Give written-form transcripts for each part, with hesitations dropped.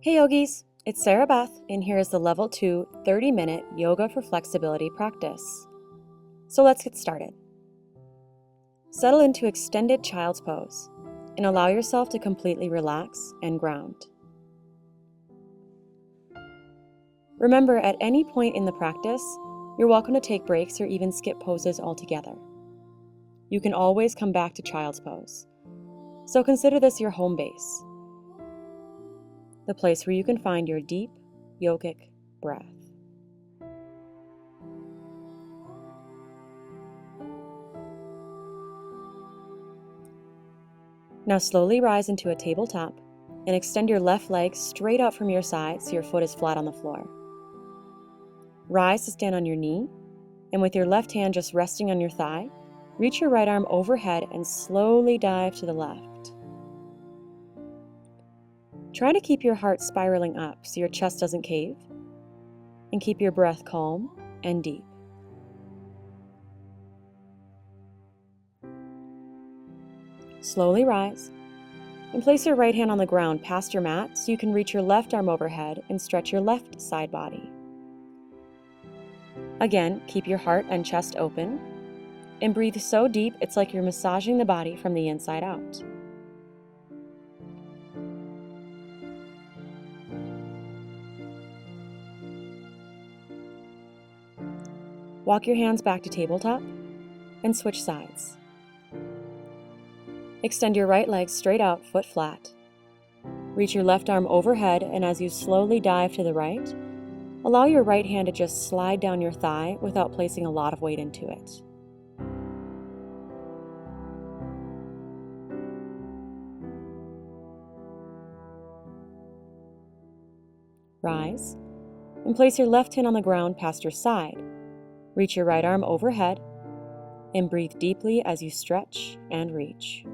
Hey yogis, it's Sarah Beth, and here is the Level 2 30-minute Yoga for Flexibility practice. So let's get started. Settle into extended child's pose and allow yourself to completely relax and ground. Remember, at any point in the practice, you're welcome to take breaks or even skip poses altogether. You can always come back to child's pose, so consider this your home base, the place where you can find your deep, yogic breath. Now slowly rise into a tabletop and extend your left leg straight out from your side so your foot is flat on the floor. Rise to stand on your knee, and with your left hand just resting on your thigh, reach your right arm overhead and slowly dive to the left. Try to keep your heart spiraling up so your chest doesn't cave, and keep your breath calm and deep. Slowly rise, and place your right hand on the ground past your mat so you can reach your left arm overhead and stretch your left side body. Again, keep your heart and chest open, and breathe so deep it's like you're massaging the body from the inside out. Walk your hands back to tabletop and switch sides. Extend your right leg straight out, foot flat. Reach your left arm overhead, and as you slowly dive to the right, allow your right hand to just slide down your thigh without placing a lot of weight into it. Rise, and place your left hand on the ground past your side. Reach your right arm overhead, and breathe deeply as you stretch and reach.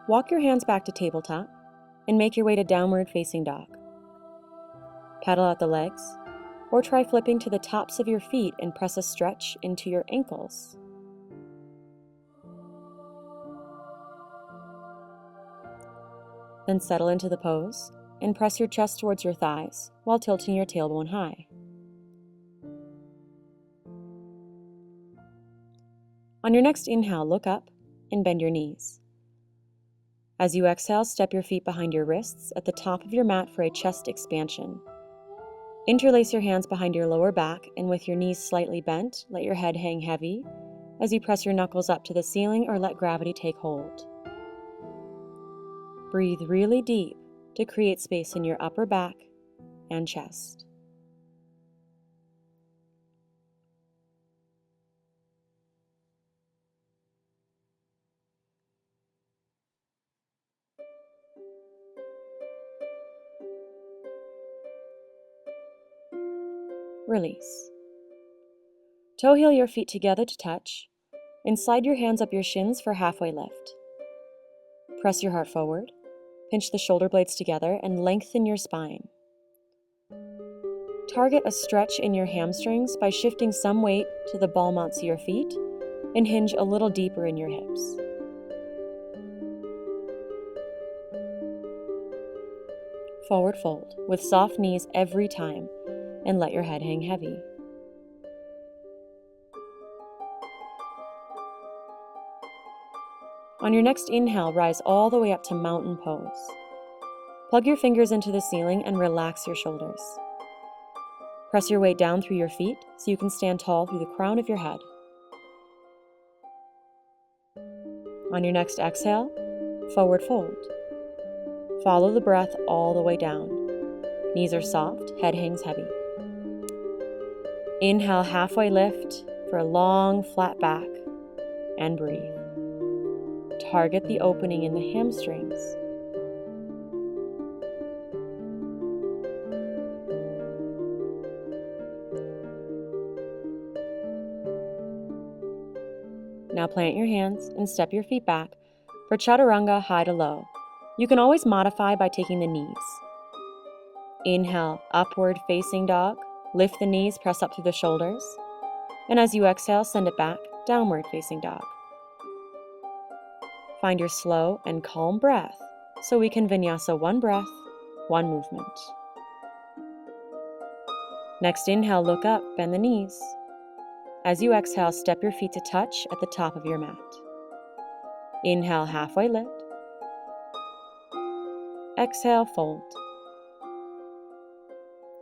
Walk your hands back to tabletop and make your way to downward facing dog. Paddle out the legs, or try flipping to the tops of your feet and press a stretch into your ankles. Then settle into the pose and press your chest towards your thighs while tilting your tailbone high. On your next inhale, look up and bend your knees. As you exhale, step your feet behind your wrists at the top of your mat for a chest expansion. Interlace your hands behind your lower back, and with your knees slightly bent, let your head hang heavy as you press your knuckles up to the ceiling or let gravity take hold. Breathe really deep to create space in your upper back and chest. Release. Toe heel your feet together to touch, and slide your hands up your shins for halfway lift. Press your heart forward, pinch the shoulder blades together, and lengthen your spine. Target a stretch in your hamstrings by shifting some weight to the ball mounts of your feet and hinge a little deeper in your hips. Forward fold with soft knees every time, and let your head hang heavy. On your next inhale, rise all the way up to mountain pose. Plug your fingers into the ceiling and relax your shoulders. Press your weight down through your feet so you can stand tall through the crown of your head. On your next exhale, forward fold. Follow the breath all the way down. Knees are soft, head hangs heavy. Inhale, halfway lift for a long, flat back, and breathe. Target the opening in the hamstrings. Now plant your hands and step your feet back for chaturanga high to low. You can always modify by taking the knees. Inhale, upward facing dog. Lift the knees, press up through the shoulders. And as you exhale, send it back, downward facing dog. Find your slow and calm breath so we can vinyasa one breath, one movement. Next inhale, look up, bend the knees. As you exhale, step your feet to touch at the top of your mat. Inhale, halfway lift. Exhale, fold.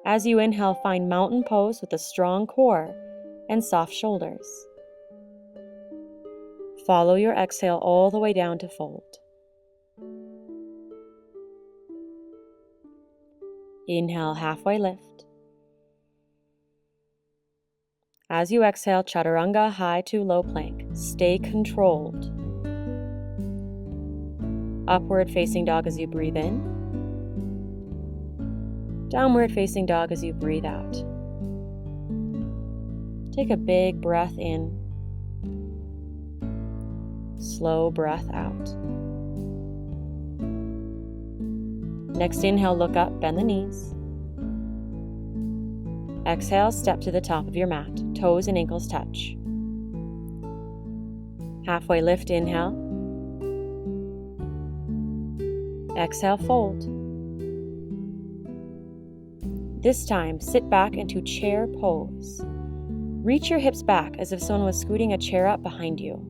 As you inhale, find mountain pose with a strong core and soft shoulders. Follow your exhale all the way down to fold. Inhale, halfway lift. As you exhale, chaturanga, high to low plank. Stay controlled. Upward facing dog as you breathe in. Downward facing dog as you breathe out. Take a big breath in. Slow breath out. Next inhale, look up, bend the knees. Exhale, step to the top of your mat. Toes and ankles touch. Halfway lift, inhale. Exhale, fold. This time, sit back into chair pose. Reach your hips back as if someone was scooting a chair up behind you.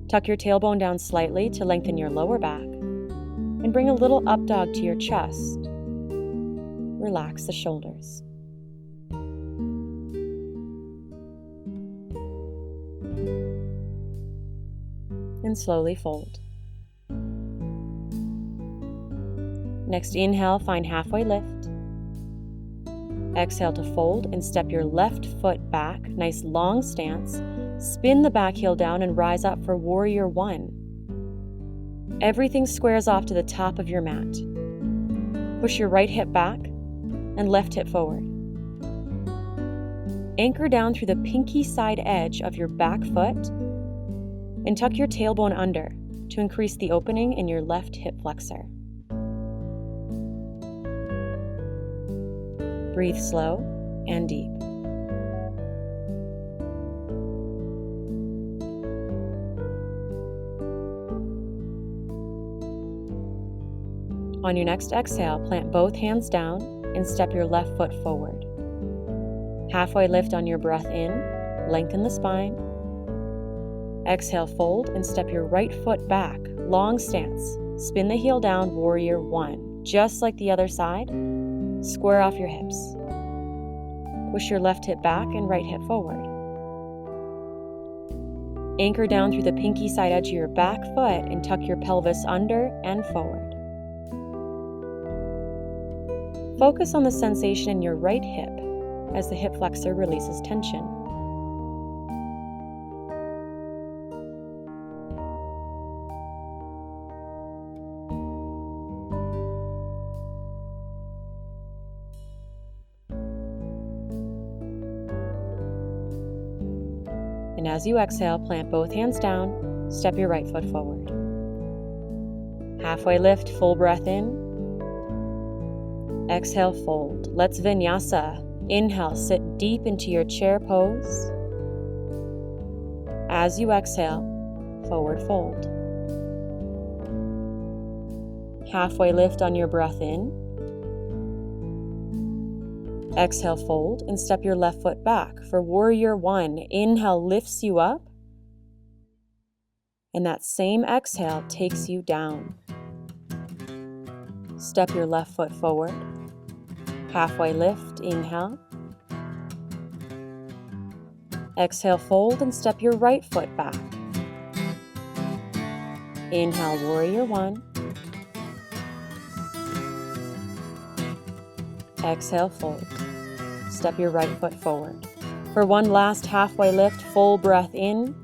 Tuck your tailbone down slightly to lengthen your lower back, and bring a little up dog to your chest. Relax the shoulders. And slowly fold. Next inhale, find halfway lift. Exhale to fold and step your left foot back, nice long stance. Spin the back heel down and rise up for warrior one. Everything squares off to the top of your mat. Push your right hip back and left hip forward. Anchor down through the pinky side edge of your back foot and tuck your tailbone under to increase the opening in your left hip flexor. Breathe slow and deep. On your next exhale, plant both hands down and step your left foot forward. Halfway lift on your breath in, lengthen the spine. Exhale, fold and step your right foot back, long stance. Spin the heel down, warrior one. Just like the other side, square off your hips. Push your left hip back and right hip forward. Anchor down through the pinky side edge of your back foot and tuck your pelvis under and forward. Focus on the sensation in your right hip as the hip flexor releases tension. And as you exhale, plant both hands down, step your right foot forward. Halfway lift, full breath in. Exhale, fold. Let's vinyasa. Inhale, sit deep into your chair pose. As you exhale, forward fold. Halfway lift on your breath in. Exhale, fold, and step your left foot back for warrior one. Inhale lifts you up, and that same exhale takes you down. Step your left foot forward. Halfway lift, inhale. Exhale, fold, and step your right foot back. Inhale, warrior one. Exhale, fold. Step your right foot forward. For one last halfway lift, full breath in.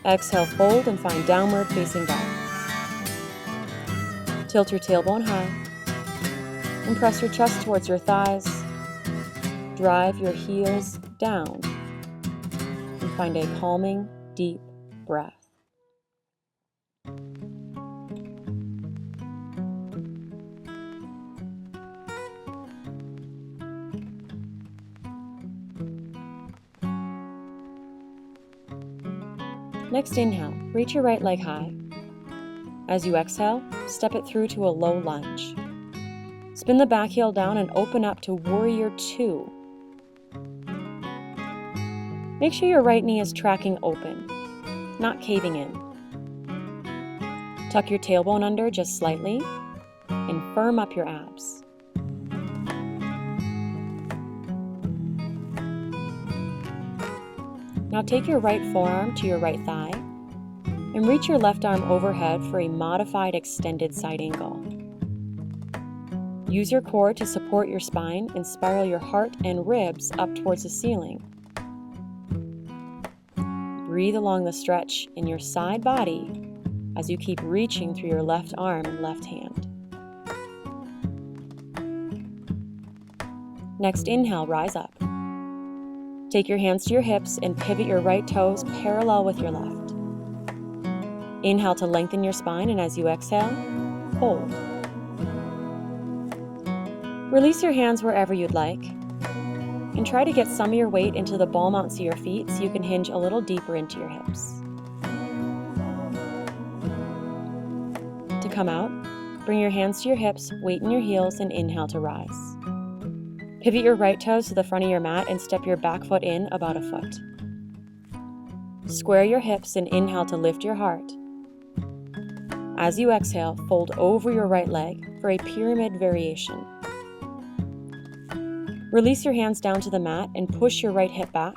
Exhale, fold, and find downward facing dog. Tilt your tailbone high. And press your chest towards your thighs. Drive your heels down. And find a calming, deep breath. Next inhale, reach your right leg high. As you exhale, step it through to a low lunge. Spin the back heel down and open up to Warrior 2. Make sure your right knee is tracking open, not caving in. Tuck your tailbone under just slightly and firm up your abs. Now take your right forearm to your right thigh and reach your left arm overhead for a modified extended side angle. Use your core to support your spine and spiral your heart and ribs up towards the ceiling. Breathe along the stretch in your side body as you keep reaching through your left arm and left hand. Next inhale, rise up. Take your hands to your hips and pivot your right toes parallel with your left. Inhale to lengthen your spine, and as you exhale, hold. Release your hands wherever you'd like, and try to get some of your weight into the ball mounts of your feet so you can hinge a little deeper into your hips. To come out, bring your hands to your hips, weight in your heels, and inhale to rise. Pivot your right toes to the front of your mat and step your back foot in about a foot. Square your hips and inhale to lift your heart. As you exhale, fold over your right leg for a pyramid variation. Release your hands down to the mat and push your right hip back,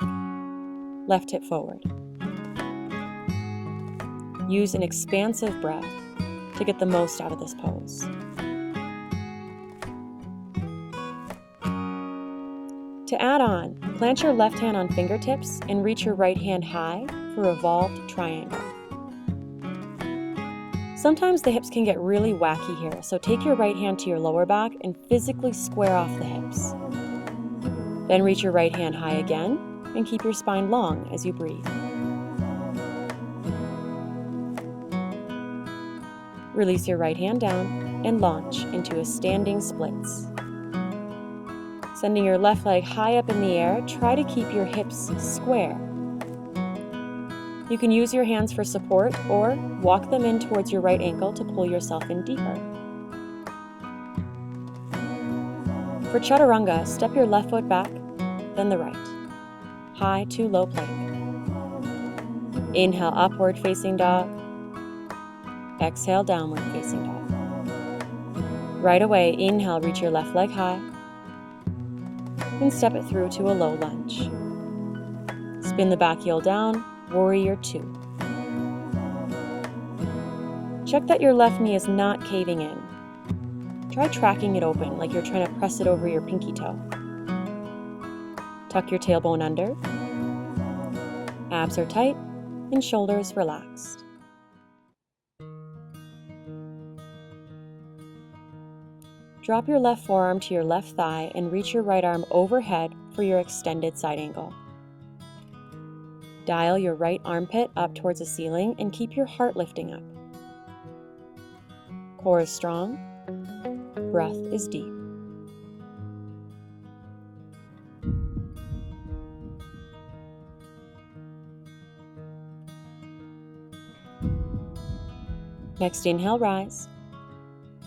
left hip forward. Use an expansive breath to get the most out of this pose. To add on, plant your left hand on fingertips and reach your right hand high for revolved triangle. Sometimes the hips can get really wacky here, so take your right hand to your lower back and physically square off the hips. Then reach your right hand high again and keep your spine long as you breathe. Release your right hand down and launch into a standing splits. Sending your left leg high up in the air, try to keep your hips square. You can use your hands for support or walk them in towards your right ankle to pull yourself in deeper. For chaturanga, step your left foot back, then the right. High to low plank. Inhale, upward facing dog. Exhale, downward facing dog. Right away, inhale, reach your left leg high. And step it through to a low lunge. Spin the back heel down, Warrior 2. Check that your left knee is not caving in. Try tracking it open like you're trying to press it over your pinky toe. Tuck your tailbone under. Abs are tight and shoulders relaxed. Drop your left forearm to your left thigh and reach your right arm overhead for your extended side angle. Dial your right armpit up towards the ceiling and keep your heart lifting up. Core is strong. Breath is deep. Next inhale, rise.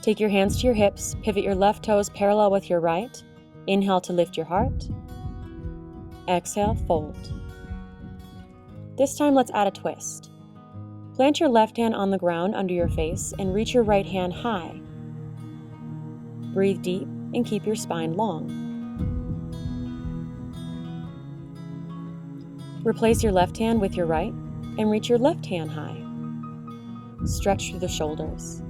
Take your hands to your hips, pivot your left toes parallel with your right. Inhale to lift your heart. Exhale, fold. This time, let's add a twist. Plant your left hand on the ground under your face and reach your right hand high. Breathe deep and keep your spine long. Replace your left hand with your right and reach your left hand high. Stretch through the shoulders.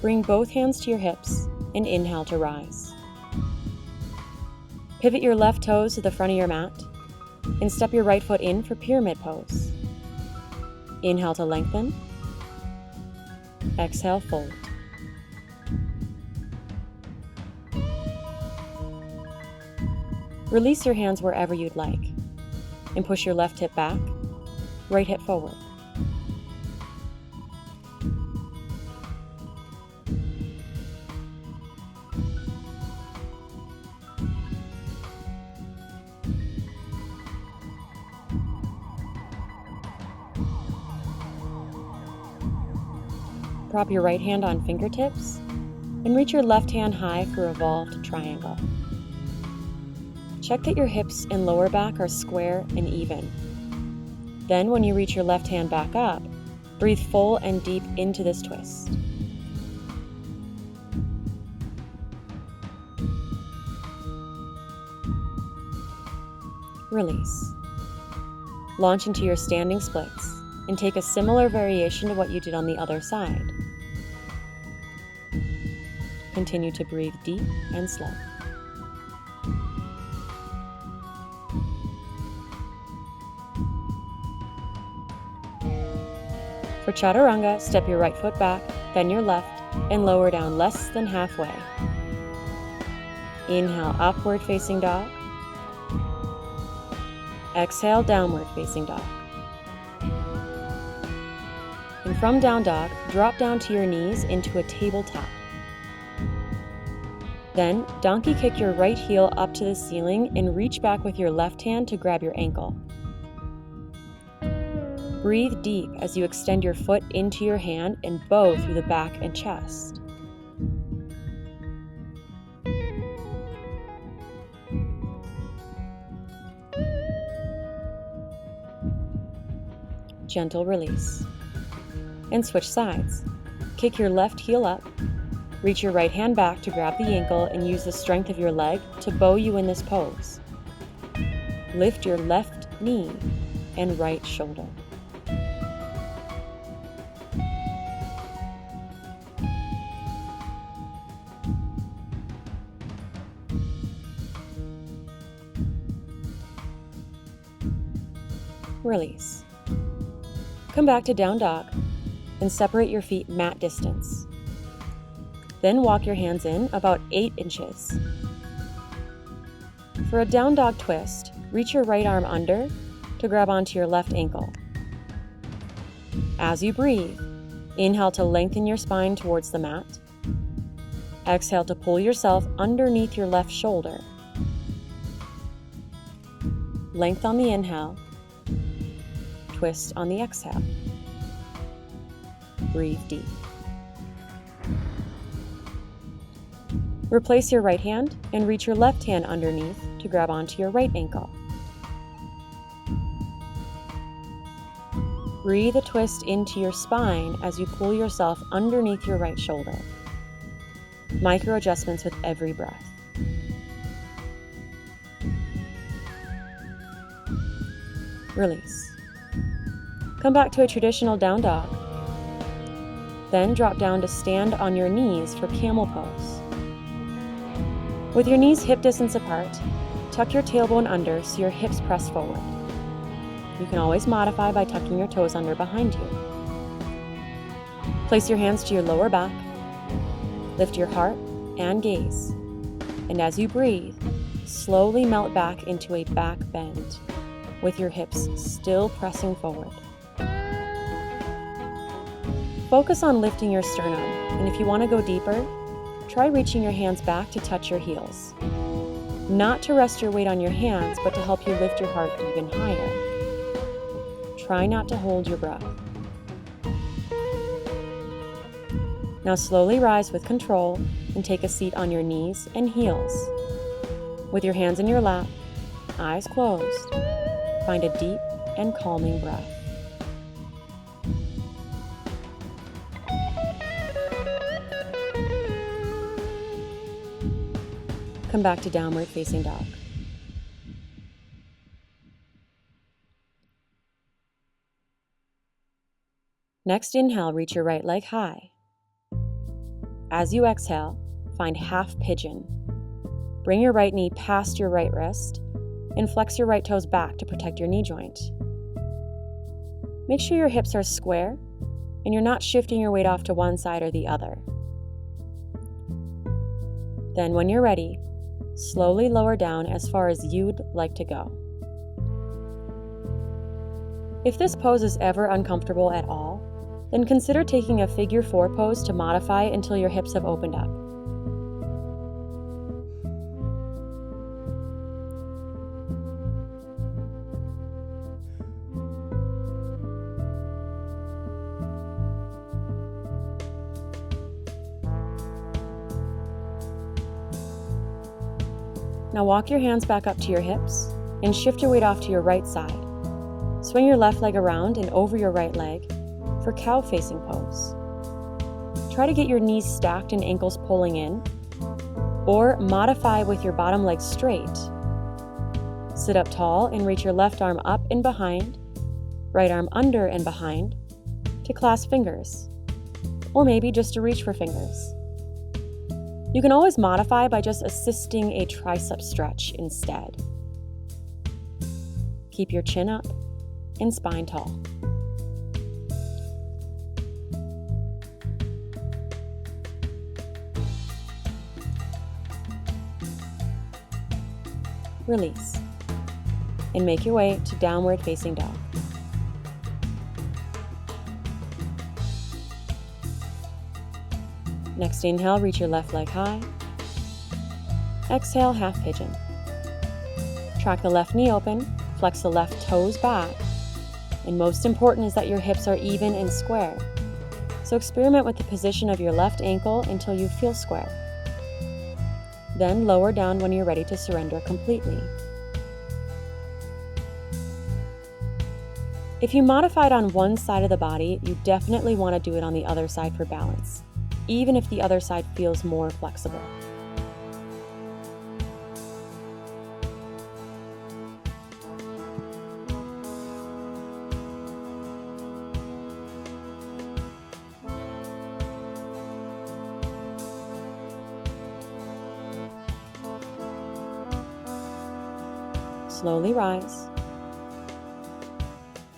Bring both hands to your hips and inhale to rise. Pivot your left toes to the front of your mat and step your right foot in for pyramid pose. Inhale to lengthen. Exhale, fold. Release your hands wherever you'd like and push your left hip back, right hip forward. Prop your right hand on fingertips and reach your left hand high for revolved triangle. Check that your hips and lower back are square and even. Then, when you reach your left hand back up, breathe full and deep into this twist. Release. Launch into your standing splits and take a similar variation to what you did on the other side. Continue to breathe deep and slow. For Chaturanga, step your right foot back, then your left, and lower down less than halfway. Inhale, upward facing dog. Exhale, downward facing dog. And from down dog, drop down to your knees into a tabletop. Then, donkey kick your right heel up to the ceiling and reach back with your left hand to grab your ankle. Breathe deep as you extend your foot into your hand and bow through the back and chest. Gentle release. And switch sides. Kick your left heel up, reach your right hand back to grab the ankle and use the strength of your leg to bow you in this pose. Lift your left knee and right shoulder. Release. Come back to down dog and separate your feet mat distance. Then walk your hands in about 8 inches. For a down dog twist, reach your right arm under to grab onto your left ankle. As you breathe, inhale to lengthen your spine towards the mat. Exhale to pull yourself underneath your left shoulder. Length on the inhale. Twist on the exhale. Breathe deep. Replace your right hand and reach your left hand underneath to grab onto your right ankle. Breathe a twist into your spine as you pull yourself underneath your right shoulder. Micro adjustments with every breath. Release. Come back to a traditional down dog. Then drop down to stand on your knees for camel pose. With your knees hip distance apart, tuck your tailbone under so your hips press forward. You can always modify by tucking your toes under behind you. Place your hands to your lower back, lift your heart and gaze, and as you breathe, slowly melt back into a back bend, with your hips still pressing forward. Focus on lifting your sternum, and if you want to go deeper, try reaching your hands back to touch your heels. Not to rest your weight on your hands, but to help you lift your heart even higher. Try not to hold your breath. Now slowly rise with control and take a seat on your knees and heels. With your hands in your lap, eyes closed, find a deep and calming breath. Come back to downward facing dog. Next inhale, reach your right leg high. As you exhale, find half pigeon. Bring your right knee past your right wrist and flex your right toes back to protect your knee joint. Make sure your hips are square and you're not shifting your weight off to one side or the other. Then when you're ready, slowly lower down as far as you'd like to go. If this pose is ever uncomfortable at all, then consider taking a figure 4 pose to modify until your hips have opened up. Now walk your hands back up to your hips and shift your weight off to your right side. Swing your left leg around and over your right leg for cow-facing pose. Try to get your knees stacked and ankles pulling in, or modify with your bottom leg straight. Sit up tall and reach your left arm up and behind, right arm under and behind to clasp fingers, or maybe just to reach for fingers. You can always modify by just assisting a tricep stretch instead. Keep your chin up and spine tall. Release, and make your way to downward facing dog. Next inhale, reach your left leg high. Exhale, half pigeon. Track the left knee open, flex the left toes back, and most important is that your hips are even and square. So experiment with the position of your left ankle until you feel square. Then lower down when you're ready to surrender completely. If you modified on one side of the body, you definitely want to do it on the other side for balance, even if the other side feels more flexible. Slowly rise.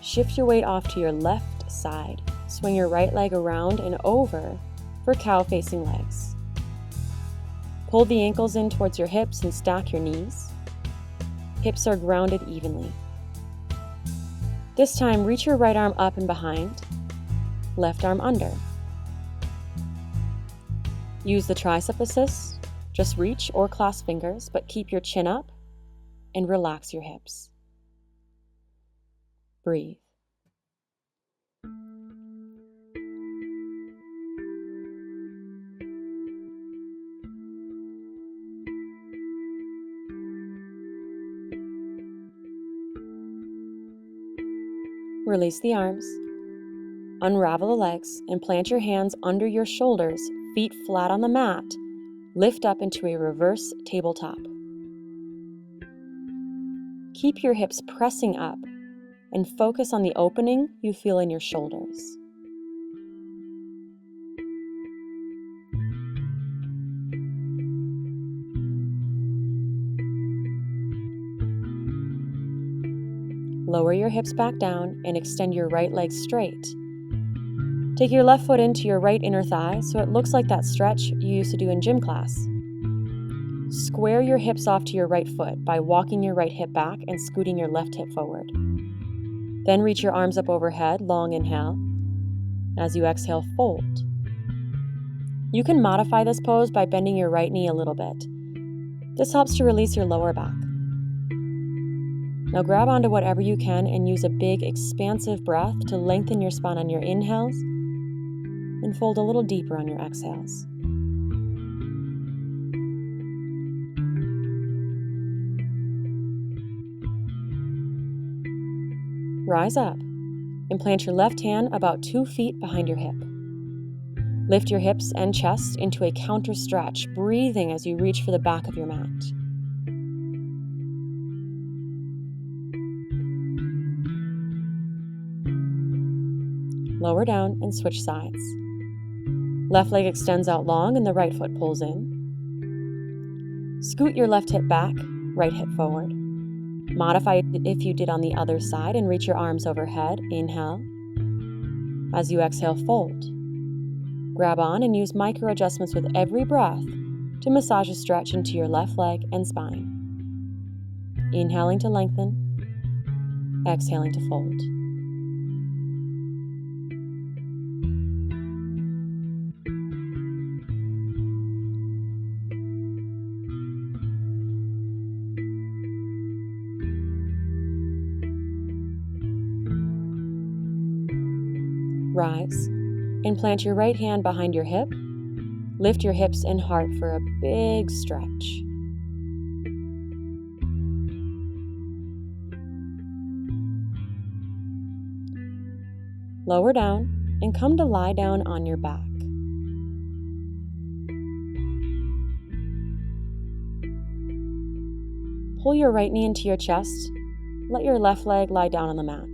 Shift your weight off to your left side. Swing your right leg around and over for cow-facing legs. Pull the ankles in towards your hips and stack your knees. Hips are grounded evenly. This time, reach your right arm up and behind, left arm under. Use the tricep assist. Just reach or clasp fingers, but keep your chin up and relax your hips. Breathe. Release the arms. Unravel the legs and plant your hands under your shoulders, feet flat on the mat. Lift up into a reverse tabletop. Keep your hips pressing up and focus on the opening you feel in your shoulders. Lower your hips back down and extend your right leg straight. Take your left foot into your right inner thigh so it looks like that stretch you used to do in gym class. Square your hips off to your right foot by walking your right hip back and scooting your left hip forward. Then reach your arms up overhead, long inhale. As you exhale, fold. You can modify this pose by bending your right knee a little bit. This helps to release your lower back. Now grab onto whatever you can and use a big, expansive breath to lengthen your spine on your inhales and fold a little deeper on your exhales. Rise up and plant your left hand about 2 feet behind your hip. Lift your hips and chest into a counter stretch, breathing as you reach for the back of your mat. Lower down and switch sides. Left leg extends out long and the right foot pulls in. Scoot your left hip back, right hip forward. Modify if you did on the other side and reach your arms overhead. Inhale. As you exhale, fold. Grab on and use micro adjustments with every breath to massage a stretch into your left leg and spine. Inhaling to lengthen, exhaling to fold. Rise and plant your right hand behind your hip. Lift your hips and heart for a big stretch. Lower down and come to lie down on your back. Pull your right knee into your chest. Let your left leg lie down on the mat.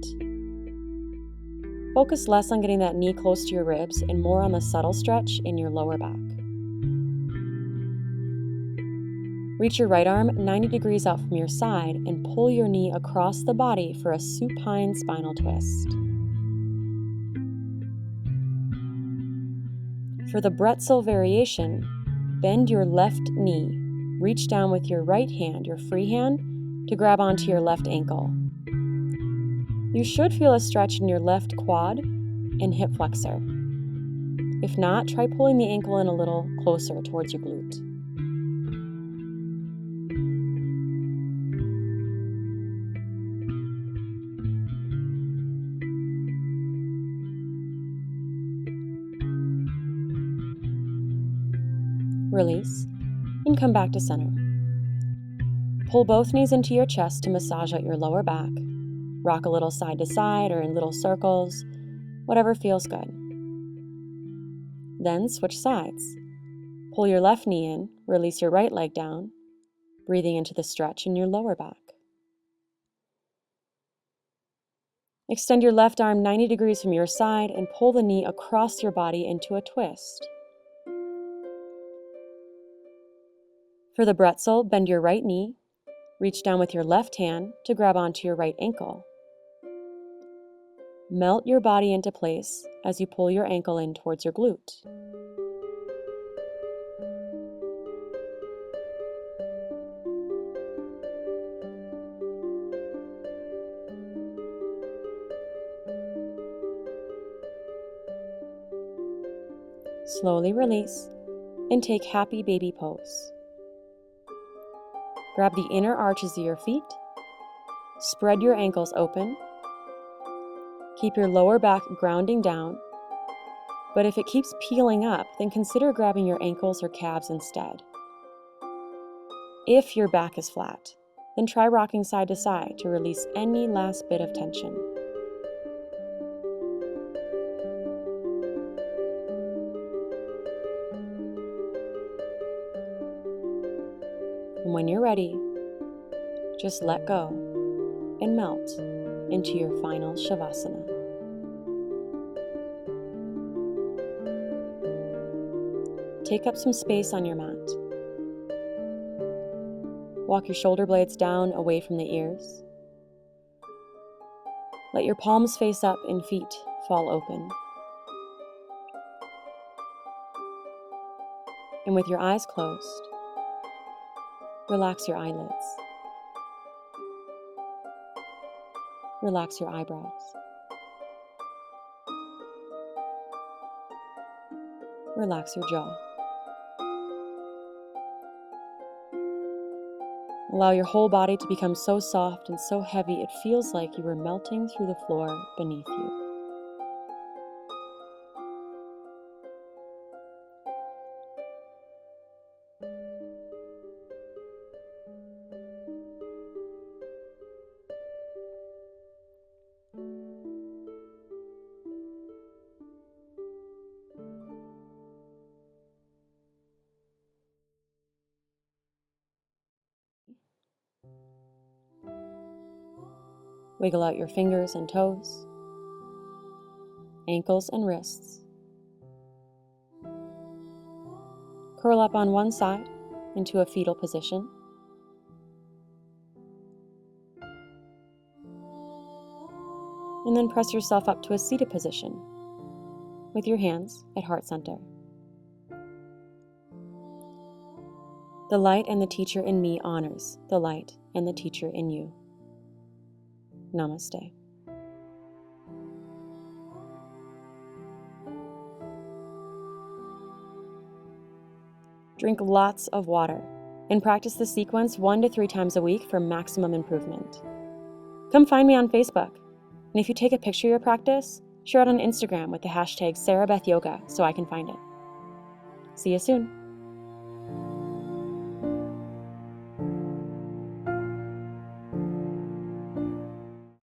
Focus less on getting that knee close to your ribs and more on the subtle stretch in your lower back. Reach your right arm 90 degrees out from your side and pull your knee across the body for a supine spinal twist. For the Prenatal variation, bend your left knee. Reach down with your right hand, your free hand, to grab onto your left ankle. You should feel a stretch in your left quad and hip flexor. If not, try pulling the ankle in a little closer towards your glute. Release, and come back to center. Pull both knees into your chest to massage out your lower back. Rock a little side to side or in little circles, whatever feels good. Then switch sides. Pull your left knee in, release your right leg down, breathing into the stretch in your lower back. Extend your left arm 90 degrees from your side and pull the knee across your body into a twist. For the Prenatal, bend your right knee, reach down with your left hand to grab onto your right ankle. Melt your body into place as you pull your ankle in towards your glute. Slowly release and take happy baby pose. Grab the inner arches of your feet, spread your ankles open, keep your lower back grounding down, but if it keeps peeling up, then consider grabbing your ankles or calves instead. If your back is flat, then try rocking side to side to release any last bit of tension. And when you're ready, just let go and melt into your final Shavasana. Take up some space on your mat. Walk your shoulder blades down away from the ears. Let your palms face up and feet fall open. And with your eyes closed, relax your eyelids. Relax your eyebrows. Relax your jaw. Allow your whole body to become so soft and so heavy it feels like you are melting through the floor beneath you. Wiggle out your fingers and toes, ankles and wrists. Curl up on one side into a fetal position. And then press yourself up to a seated position with your hands at heart center. The light and the teacher in me honors the light and the teacher in you. Namaste. Drink lots of water and practice the sequence 1 to 3 times a week for maximum improvement. Come find me on Facebook, and if you take a picture of your practice, share it on Instagram with the hashtag SarahBethYoga so I can find it. See you soon.